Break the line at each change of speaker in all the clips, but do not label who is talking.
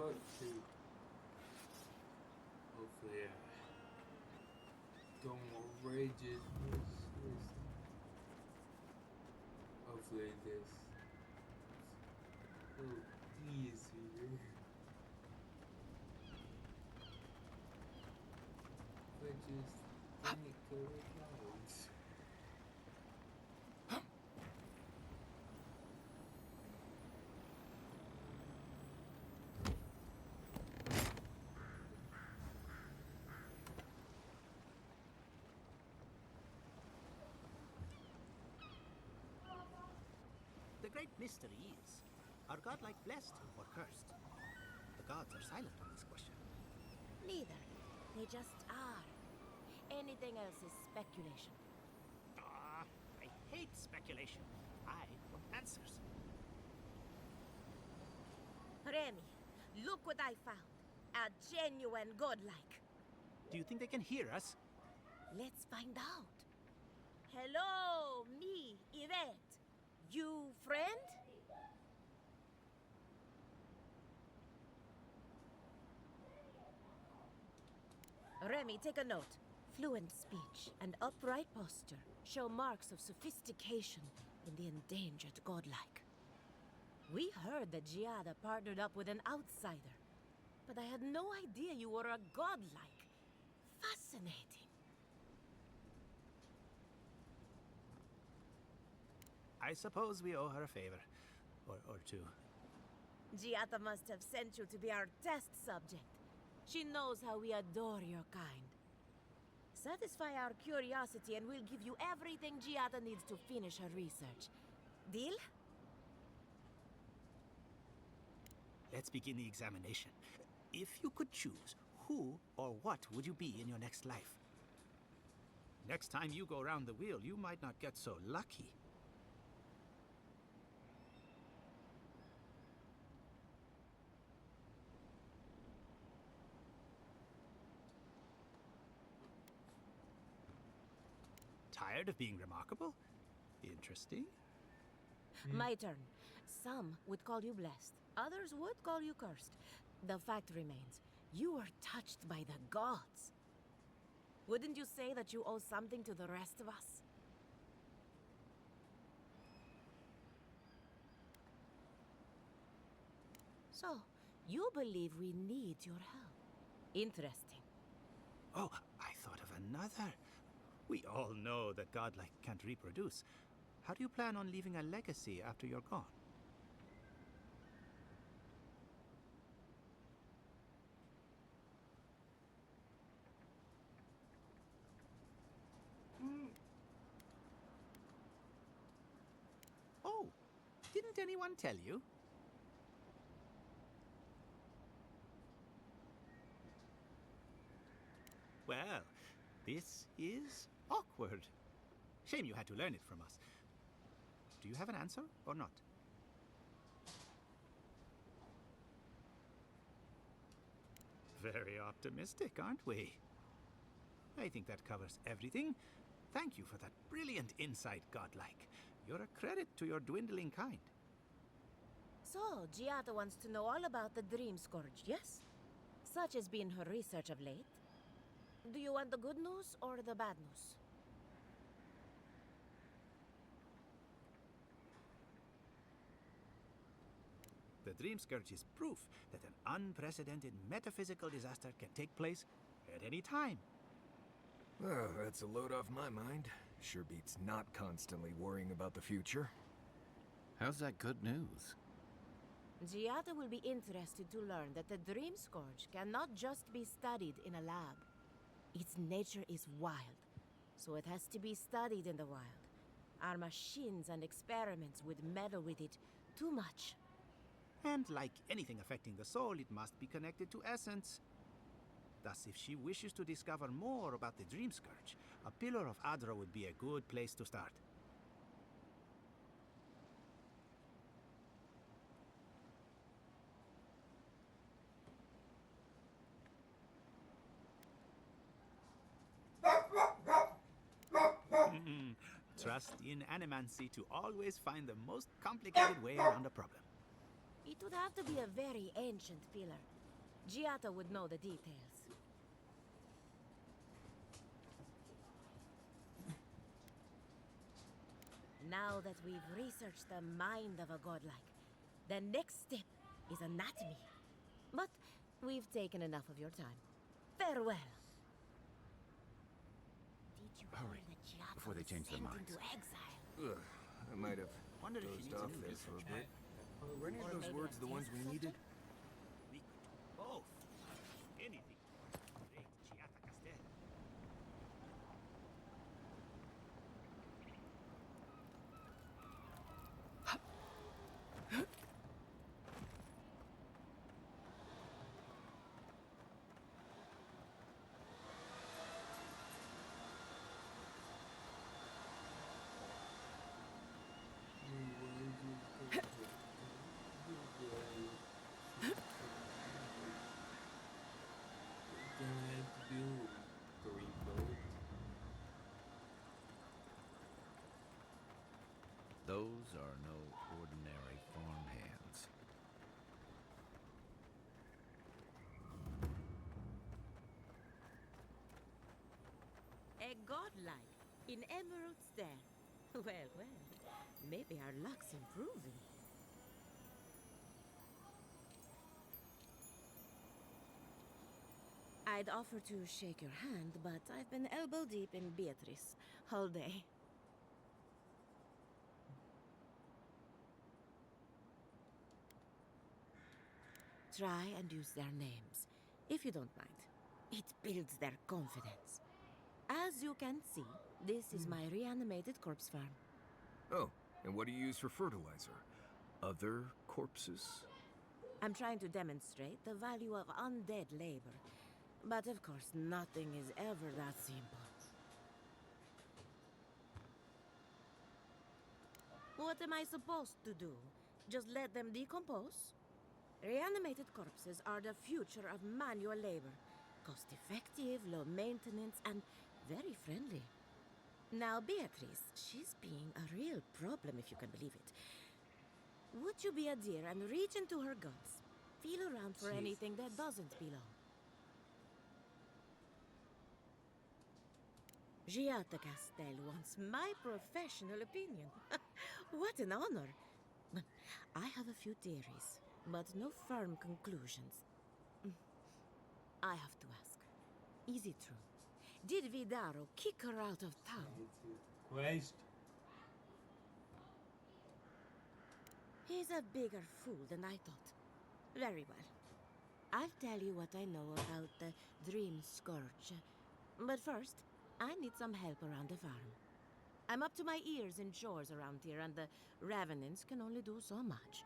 part two. Hopefully, don't outrage it. Hopefully, this little easier. But just didn't kill the clouds.
The great mystery is, are godlike blessed or cursed? The gods are silent on this question.
Neither. They just are. Anything else is speculation.
Ah, I hate speculation. I want answers.
Remy, look what I found. A genuine godlike.
Do you think they can hear us?
Let's find out. Hello, me, Yvette. You friend? Remy, take a note. Fluent speech and upright posture show marks of sophistication in the endangered godlike. We heard that Giada partnered up with an outsider, but I had no idea you were a godlike. Fascinating.
I suppose we owe her a favor. Or two.
Giada must have sent you to be our test subject. She knows how we adore your kind. Satisfy our curiosity and we'll give you everything Giada needs to finish her research. Deal?
Let's begin the examination. If you could choose, who or what would you be in your next life? Next time you go round the wheel, you might not get so lucky. Tired of being remarkable? Interesting.
My turn. Some would call you blessed. Others would call you cursed. The fact remains, you were touched by the gods. Wouldn't you say that you owe something to the rest of us? So, you believe we need your help. Interesting.
Oh, I thought of another. We all know that godlike can't reproduce. How do you plan on leaving a legacy after you're gone? Oh, didn't anyone tell you? Well, this is awkward. Shame you had to learn it from us. Do you have an answer or not? Very optimistic, aren't we? I think that covers everything. Thank you for that brilliant insight, godlike. You're a credit to your dwindling kind.
So, Giada wants to know all about the Dream Scourge, yes? Such has been her research of late. Do you want the good news or the bad news?
The Dream Scourge is proof that an unprecedented metaphysical disaster can take place at any time.
Oh, that's a load off my mind. Sure beats not constantly worrying about the future.
How's that good news?
Giada will be interested to learn that the Dream Scourge cannot just be studied in a lab. Its nature is wild, so it has to be studied in the wild. Our machines and experiments would meddle with it too much.
And like anything affecting the soul, it must be connected to essence. Thus, if she wishes to discover more about the Dream Scourge, a Pillar of Adra would be a good place to start. Trust in Animancy to always find the most complicated way around a problem.
It would have to be a very ancient pillar. Giata would know the details. Now that we've researched the mind of a godlike, the next step is anatomy. But we've taken enough of your time. Farewell. Did you
Hurry,
hear that Giata
before they
was
change their
sent
minds.
into exile?
Ugh, I might have
Wonder if she
dozed
needs a
off
new
there for a
research
bit.
pad.
Were any of
Or
those
maybe
words
a
the ones
test
we needed?
subject?
We could do both. Anything. Great Giata Castel.
Those are no ordinary farmhands.
A godlike in Emerald Stare. Well, well, maybe our luck's improving. I'd offer to shake your hand, but I've been elbow deep in Beatrice all day. Try and use their names, if you don't mind. It builds their confidence. As you can see, this is my reanimated corpse farm.
Oh, and what do you use for fertilizer? Other corpses?
I'm trying to demonstrate the value of undead labor. But of course, nothing is ever that simple. What am I supposed to do? Just let them decompose? Reanimated corpses are the future of manual labor. Cost-effective, low maintenance, and very friendly. Now, Beatrice, she's being a real problem, if you can believe it. Would you be a dear and reach into her guts? Feel around for anything that doesn't belong. Giata Castel wants my professional opinion. What an honor. I have a few theories, but no firm conclusions. I have to ask. Is it true? Did Vidaro kick her out of town?
Quest.
He's a bigger fool than I thought. Very well. I'll tell you what I know about the Dream Scourge. But first, I need some help around the farm. I'm up to my ears in chores around here, and the Revenants can only do so much.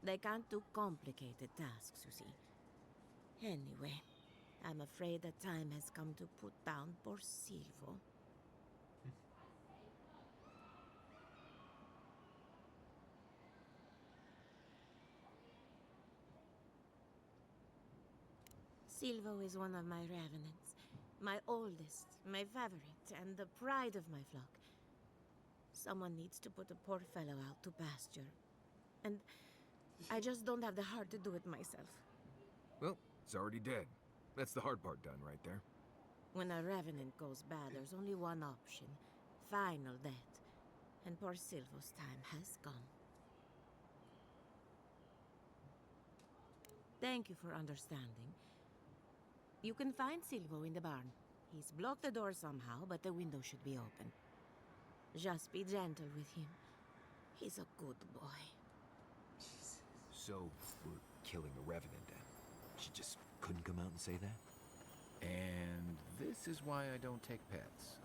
They can't do complicated tasks, you see. Anyway, I'm afraid the time has come to put down poor Silvo. Silvo is one of my Revenants. My oldest, my favorite, and the pride of my flock. Someone needs to put a poor fellow out to pasture. And I just don't have the heart to do it myself.
Well, it's already dead. That's the hard part done right there.
When a Revenant goes bad, there's only one option. Final death. And poor Silvo's time has come. Thank you for understanding. You can find Silvo in the barn. He's blocked the door somehow, but the window should be open. Just be gentle with him. He's a good boy.
So, we're killing a Revenant then. She just couldn't come out and say that?
And this is why I don't take pets.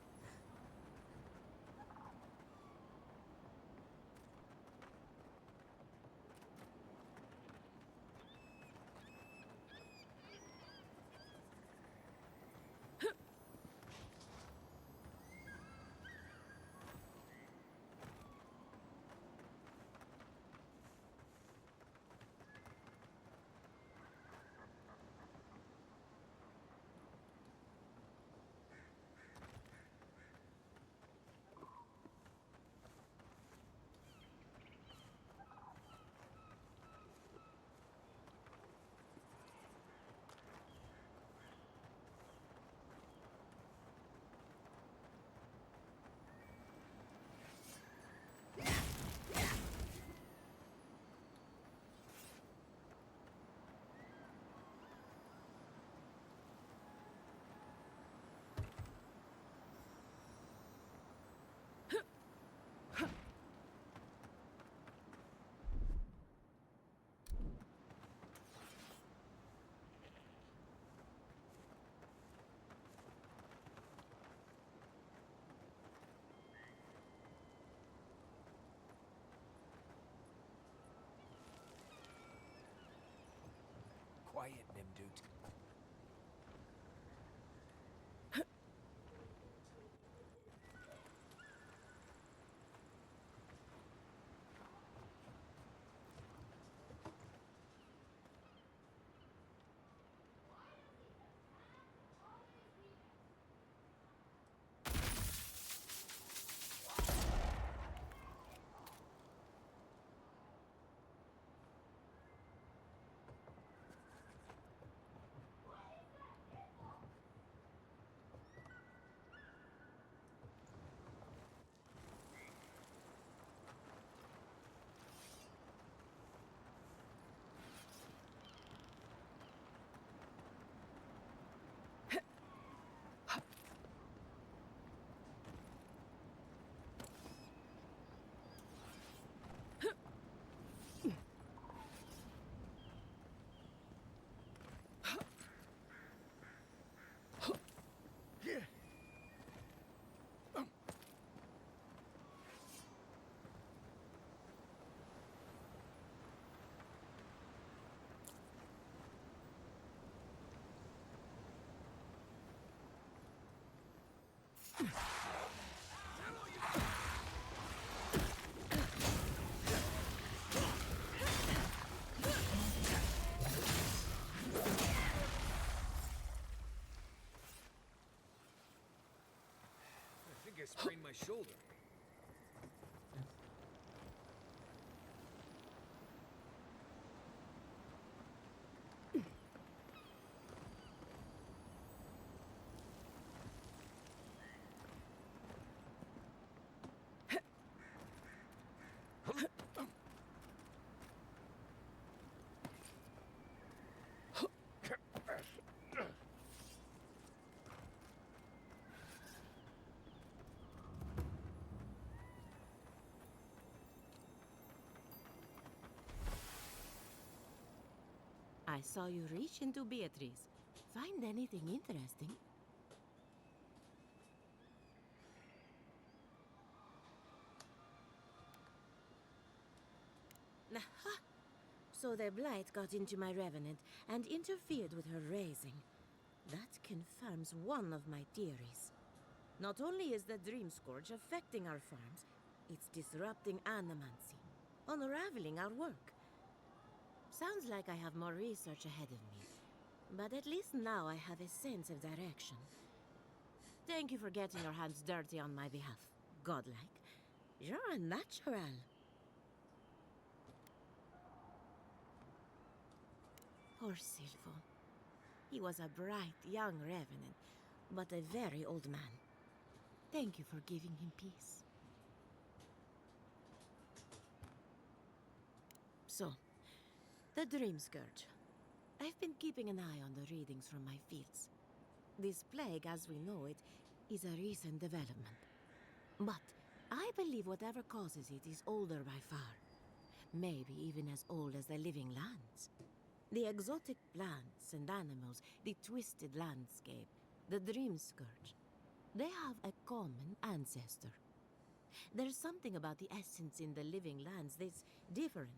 quiet, Nimdut. I think I sprained my shoulder.
I saw you reach into Beatrice. Find anything interesting? Aha! So the blight got into my revenant and interfered with her raising. That confirms one of my theories. Not only is the Dream Scourge affecting our farms, it's disrupting Animancy, unraveling our work. Sounds like I have more research ahead of me, but at least now I have a sense of direction. Thank you for getting your hands dirty on my behalf, godlike. You're a natural. Poor Silvo. He was a bright, young revenant, but a very old man. Thank you for giving him peace. So, the Dream Scourge. I've been keeping an eye on the readings from my fields. This plague, as we know it, is a recent development. But I believe whatever causes it is older by far. Maybe even as old as the living lands. The exotic plants and animals, the twisted landscape, the Dream Scourge. They have a common ancestor. There's something about the essence in the living lands that's different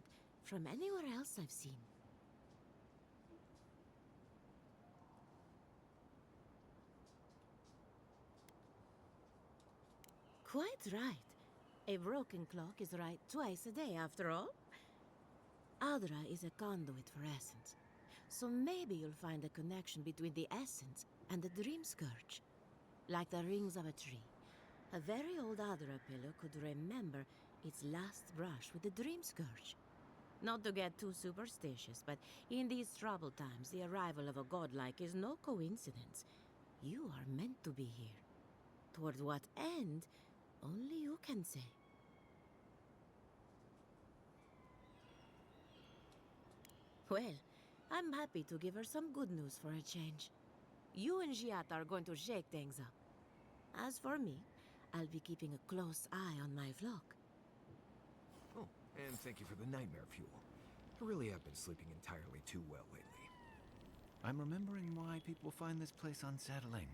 from anywhere else I've seen. Quite right. A broken clock is right twice a day, after all. Adra is a conduit for essence. So maybe you'll find a connection between the essence and the Dream Scourge. Like the rings of a tree. A very old Adra pillar could remember its last brush with the Dream Scourge. Not to get too superstitious, but in these troubled times, the arrival of a godlike is no coincidence. You are meant to be here. Toward what end, only you can say. Well, I'm happy to give her some good news for a change. You and Giat are going to shake things up. As for me, I'll be keeping a close eye on my flock.
Oh, and thank you for the nightmare fuel. I really have been sleeping entirely too well lately.
I'm remembering why people find this place unsettling.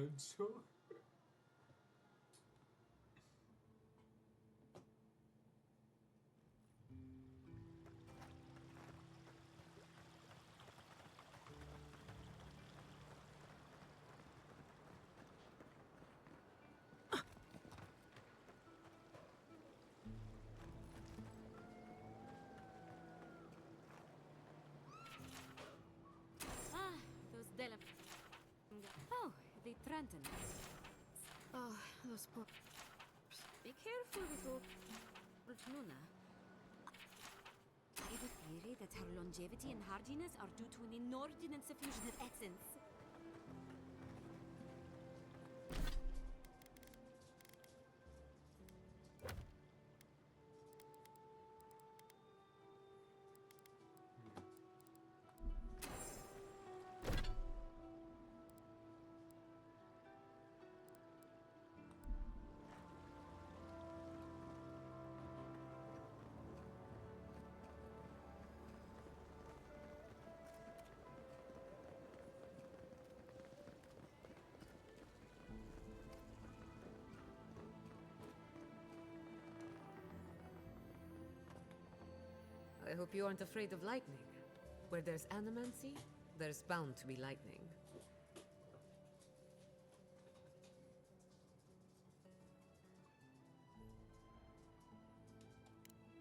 Pancho.
Ah, those Dela. Oh, the Trenton.
Oh, those poor...
Be careful with all. Nuna. I have a theory that her longevity and hardiness are due to an inordinate suffusion of essence.
I hope you aren't afraid of lightning. Where there's Animancy, there's bound to be lightning.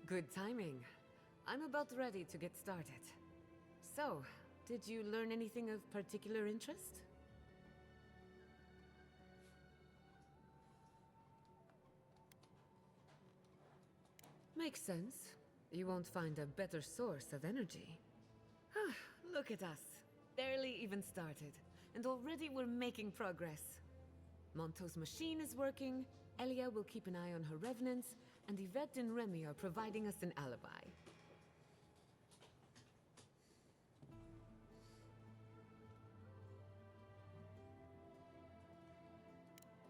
Good timing. I'm about ready to get started. So, did you learn anything of particular interest? Makes sense. You won't find a better source of energy. Look at us. Barely even started. And already we're making progress. Monto's machine is working, Elia will keep an eye on her revenants, and Yvette and Remy are providing us an alibi.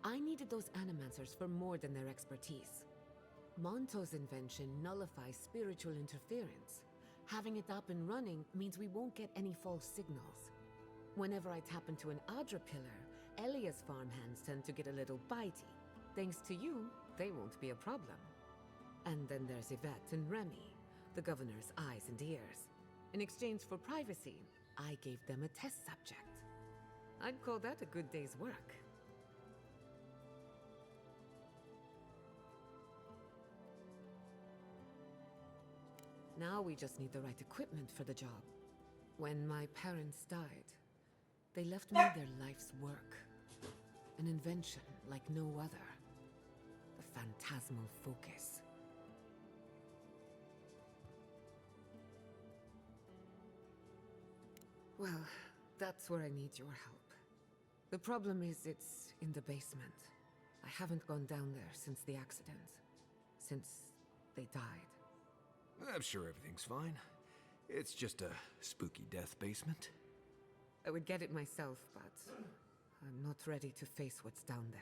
I needed those animancers for more than their expertise. Monto's invention nullifies spiritual interference. Having it up and running means we won't get any false signals. Whenever I tap into an Adra pillar, Elia's farmhands tend to get a little bitey. Thanks to you, they won't be a problem. And then there's Yvette and Remy, the governor's eyes and ears. In exchange for privacy, I gave them a test subject. I'd call that a good day's work. Now we just need the right equipment for the job. When my parents died, they left me their life's work. An invention like no other. The phantasmal focus. Well, that's where I need your help. The problem is it's in the basement. I haven't gone down there since the accident. Since they died.
I'm sure everything's fine. It's just a spooky death basement.
I would get it myself, but I'm not ready to face what's down there.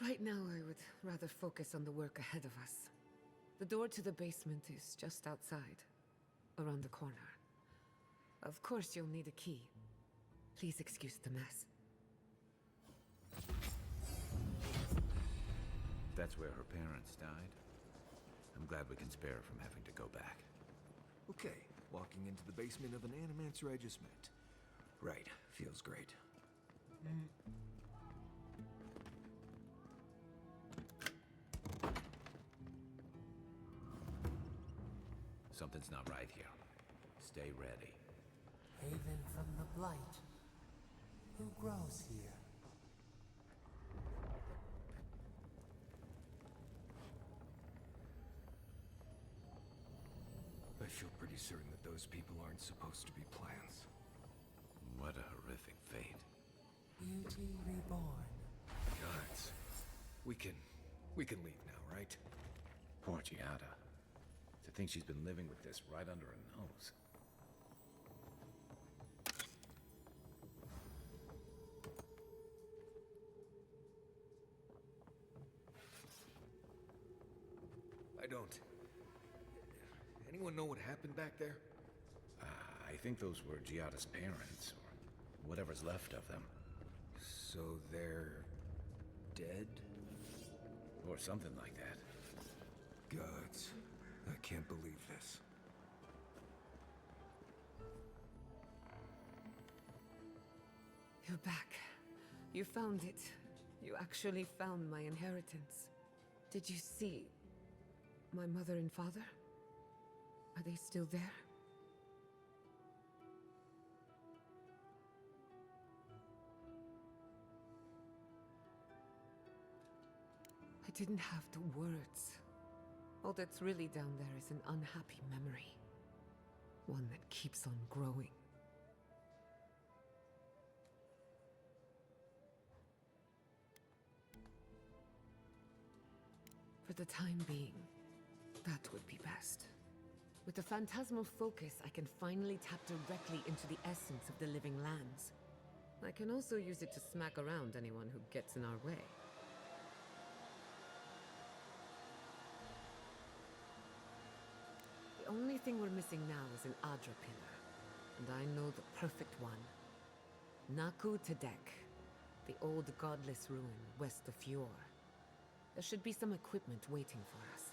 Right now, I would rather focus on the work ahead of us. The door to the basement is just outside, around the corner. Of course, you'll need a key. Please excuse the mess.
That's where her parents died. I'm glad we can spare her from having to go back.
Okay, walking into the basement of an Animancer I just met. Right, feels great.
Something's not right here. Stay ready.
Haven from the Blight. Who grows here?
I feel pretty certain that those people aren't supposed to be plants.
What a horrific fate.
Beauty reborn.
Guards, we can leave now, right?
Poor Giada. To think she's been living with this right under her nose.
Anyone know what happened back there?
I think those were Giada's parents, or whatever's left of them.
So they're dead?
Or something like that.
Gods, I can't believe this.
You're back. You found it. You actually found my inheritance. Did you see my mother and father? Are they still there? I didn't have the words. All that's really down there is an unhappy memory. One that keeps on growing. For the time being, that would be best. With the phantasmal focus, I can finally tap directly into the essence of the living lands. I can also use it to smack around anyone who gets in our way. The only thing we're missing now is an Adra pillar, and I know the perfect one. Naku Tedek, the old godless ruin west of Fjord. There should be some equipment waiting for us.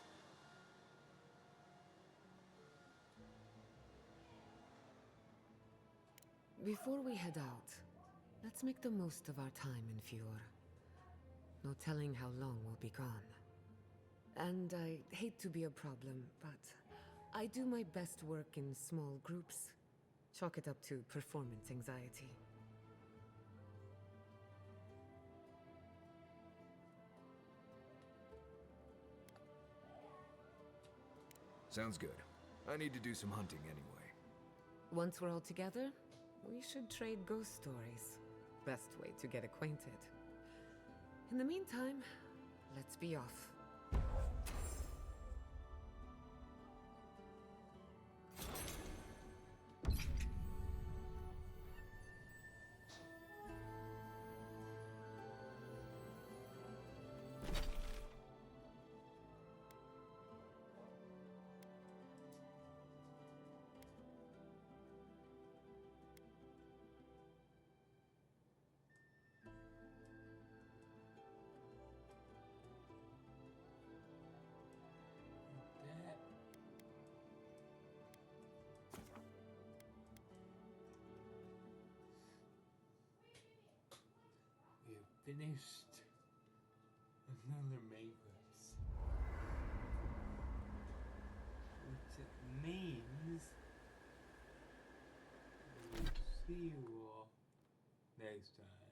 Before we head out, let's make the most of our time in Fjord. No telling how long we'll be gone. And I hate to be a problem, but I do my best work in small groups. Chalk it up to performance anxiety.
Sounds good. I need to do some hunting anyway.
Once we're all together, we should trade ghost stories. Best way to get acquainted. In the meantime, let's be off.
That. We have finished another makeups. Which it means we'll see you all next time.